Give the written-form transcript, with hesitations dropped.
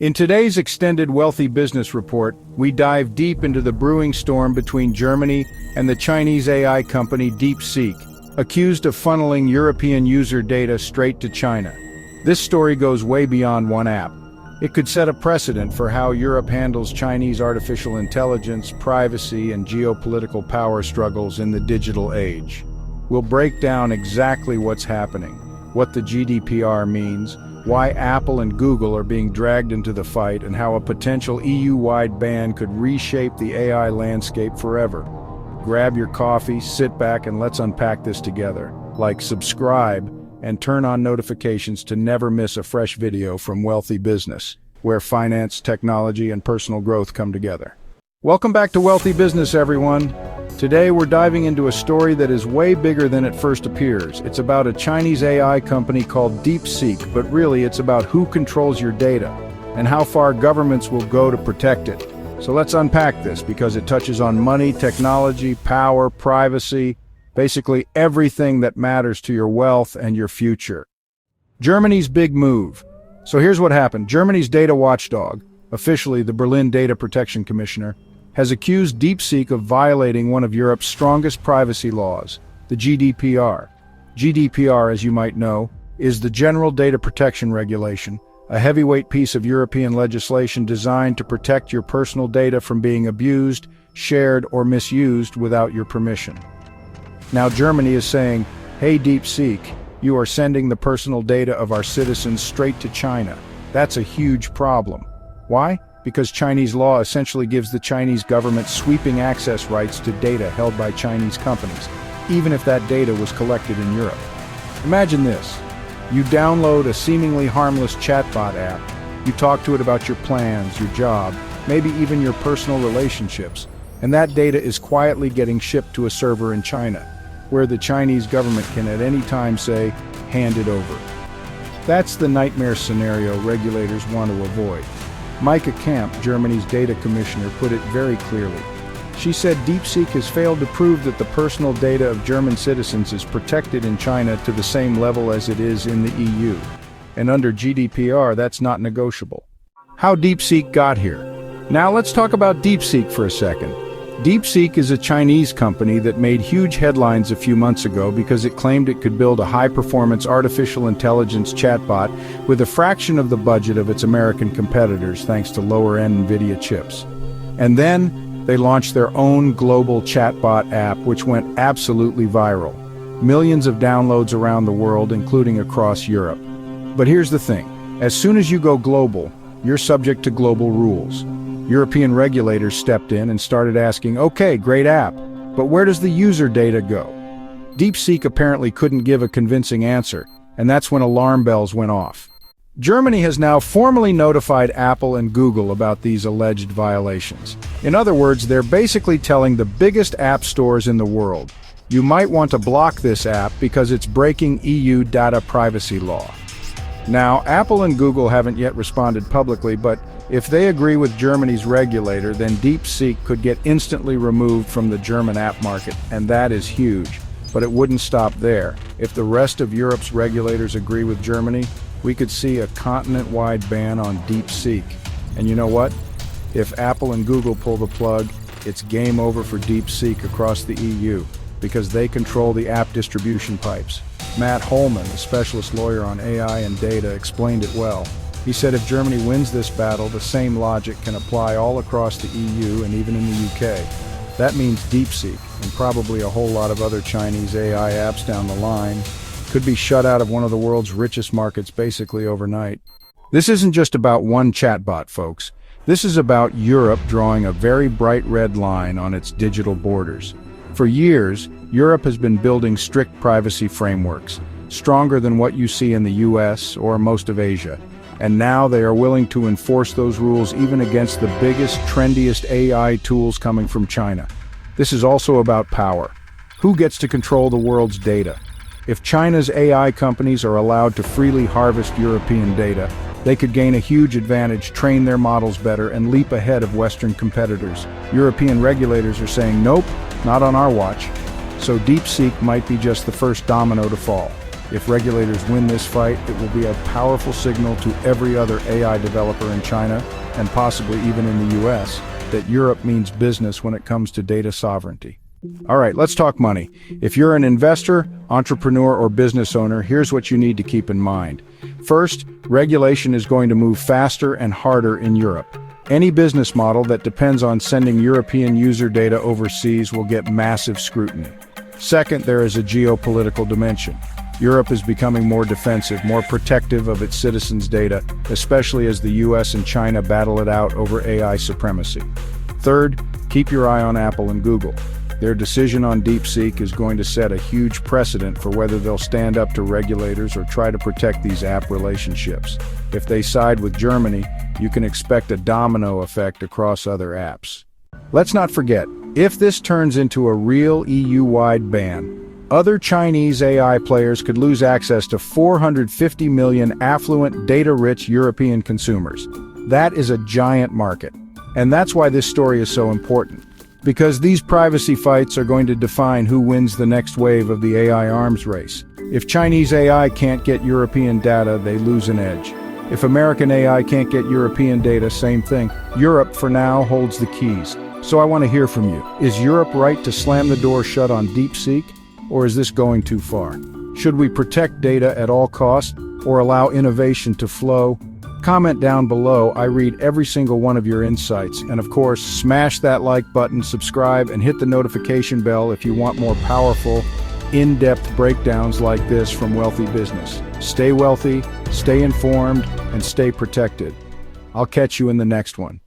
In today's extended Wealthy Business Report, we dive deep into the brewing storm between Germany and the Chinese AI company DeepSeek, accused of funneling European user data straight to China. This story goes way beyond one app. It could set a precedent for how Europe handles Chinese artificial intelligence, privacy, and geopolitical power struggles in the digital age. We'll break down exactly what's happening, what the GDPR means, why Apple and Google are being dragged into the fight, and how a potential EU-wide ban could reshape the AI landscape forever. Grab your coffee, sit back, and let's unpack this together. Like, subscribe, and turn on notifications to never miss a fresh video from Wealthy Business, where finance, technology, and personal growth come together. Welcome back to Wealthy Business, everyone. Today we're diving into a story that is way bigger than it first appears. It's about a Chinese AI company called DeepSeek, but really it's about who controls your data and how far governments will go to protect it. So let's unpack this because it touches on money, technology, power, privacy, basically everything that matters to your wealth and your future. Germany's big move. So here's what happened. Germany's data watchdog, officially the Berlin Data Protection Commissioner, has accused DeepSeek of violating one of Europe's strongest privacy laws, the GDPR. GDPR, as you might know, is the General Data Protection Regulation, a heavyweight piece of European legislation designed to protect your personal data from being abused, shared, or misused without your permission. Now Germany is saying, hey DeepSeek, you are sending the personal data of our citizens straight to China. That's a huge problem. Why? Because Chinese law essentially gives the Chinese government sweeping access rights to data held by Chinese companies, even if that data was collected in Europe. Imagine this. You download a seemingly harmless chatbot app. You talk to it about your plans, your job, maybe even your personal relationships, and that data is quietly getting shipped to a server in China, where the Chinese government can at any time say, hand it over. That's the nightmare scenario regulators want to avoid. Micah Camp, Germany's data commissioner, put it very clearly. She said DeepSeek has failed to prove that the personal data of German citizens is protected in China to the same level as it is in the EU. And under GDPR, that's not negotiable. How DeepSeek got here. Now let's talk about DeepSeek for a second. DeepSeek is a Chinese company that made huge headlines a few months ago because it claimed it could build a high-performance artificial intelligence chatbot with a fraction of the budget of its American competitors thanks to lower-end NVIDIA chips. And then they launched their own global chatbot app, which went absolutely viral. Millions of downloads around the world, including across Europe. But here's the thing. As soon as you go global, you're subject to global rules. European regulators stepped in and started asking, okay, great app, but where does the user data go? DeepSeek apparently couldn't give a convincing answer, and that's when alarm bells went off. Germany has now formally notified Apple and Google about these alleged violations. In other words, they're basically telling the biggest app stores in the world, you might want to block this app because it's breaking EU data privacy law. Now, Apple and Google haven't yet responded publicly, but if they agree with Germany's regulator, then DeepSeek could get instantly removed from the German app market, and that is huge. But it wouldn't stop there. If the rest of Europe's regulators agree with Germany, we could see a continent-wide ban on DeepSeek. And you know what? If Apple and Google pull the plug, it's game over for DeepSeek across the EU, because they control the app distribution pipes. Matt Holman, a specialist lawyer on AI and data, explained it well. He said if Germany wins this battle, the same logic can apply all across the EU and even in the UK. That means DeepSeek, and probably a whole lot of other Chinese AI apps down the line, could be shut out of one of the world's richest markets basically overnight. This isn't just about one chatbot, folks. This is about Europe drawing a very bright red line on its digital borders. For years, Europe has been building strict privacy frameworks, stronger than what you see in the US or most of Asia. And now they are willing to enforce those rules even against the biggest, trendiest AI tools coming from China. This is also about power. Who gets to control the world's data? If China's AI companies are allowed to freely harvest European data, they could gain a huge advantage, train their models better, and leap ahead of Western competitors. European regulators are saying, nope, not on our watch. So DeepSeek might be just the first domino to fall. If regulators win this fight, it will be a powerful signal to every other AI developer in China, and possibly even in the US, that Europe means business when it comes to data sovereignty. All right, let's talk money. If you're an investor, entrepreneur, or business owner, here's what you need to keep in mind. First, regulation is going to move faster and harder in Europe. Any business model that depends on sending European user data overseas will get massive scrutiny. Second, there is a geopolitical dimension. Europe is becoming more defensive, more protective of its citizens' data, especially as the US and China battle it out over AI supremacy. Third, keep your eye on Apple and Google. Their decision on DeepSeek is going to set a huge precedent for whether they'll stand up to regulators or try to protect these app relationships. If they side with Germany, you can expect a domino effect across other apps. Let's not forget, if this turns into a real EU-wide ban, other Chinese AI players could lose access to 450 million affluent, data-rich European consumers. That is a giant market. And that's why this story is so important. Because these privacy fights are going to define who wins the next wave of the AI arms race. If Chinese AI can't get European data, they lose an edge. If American AI can't get European data, same thing. Europe, for now, holds the keys. So I want to hear from you. Is Europe right to slam the door shut on DeepSeek? Or is this going too far? Should we protect data at all costs, or allow innovation to flow? Comment down below. I read every single one of your insights. And of course, smash that like button, subscribe, and hit the notification bell if you want more powerful, in-depth breakdowns like this from Wealthy Business. Stay wealthy, stay informed, and stay protected. I'll catch you in the next one.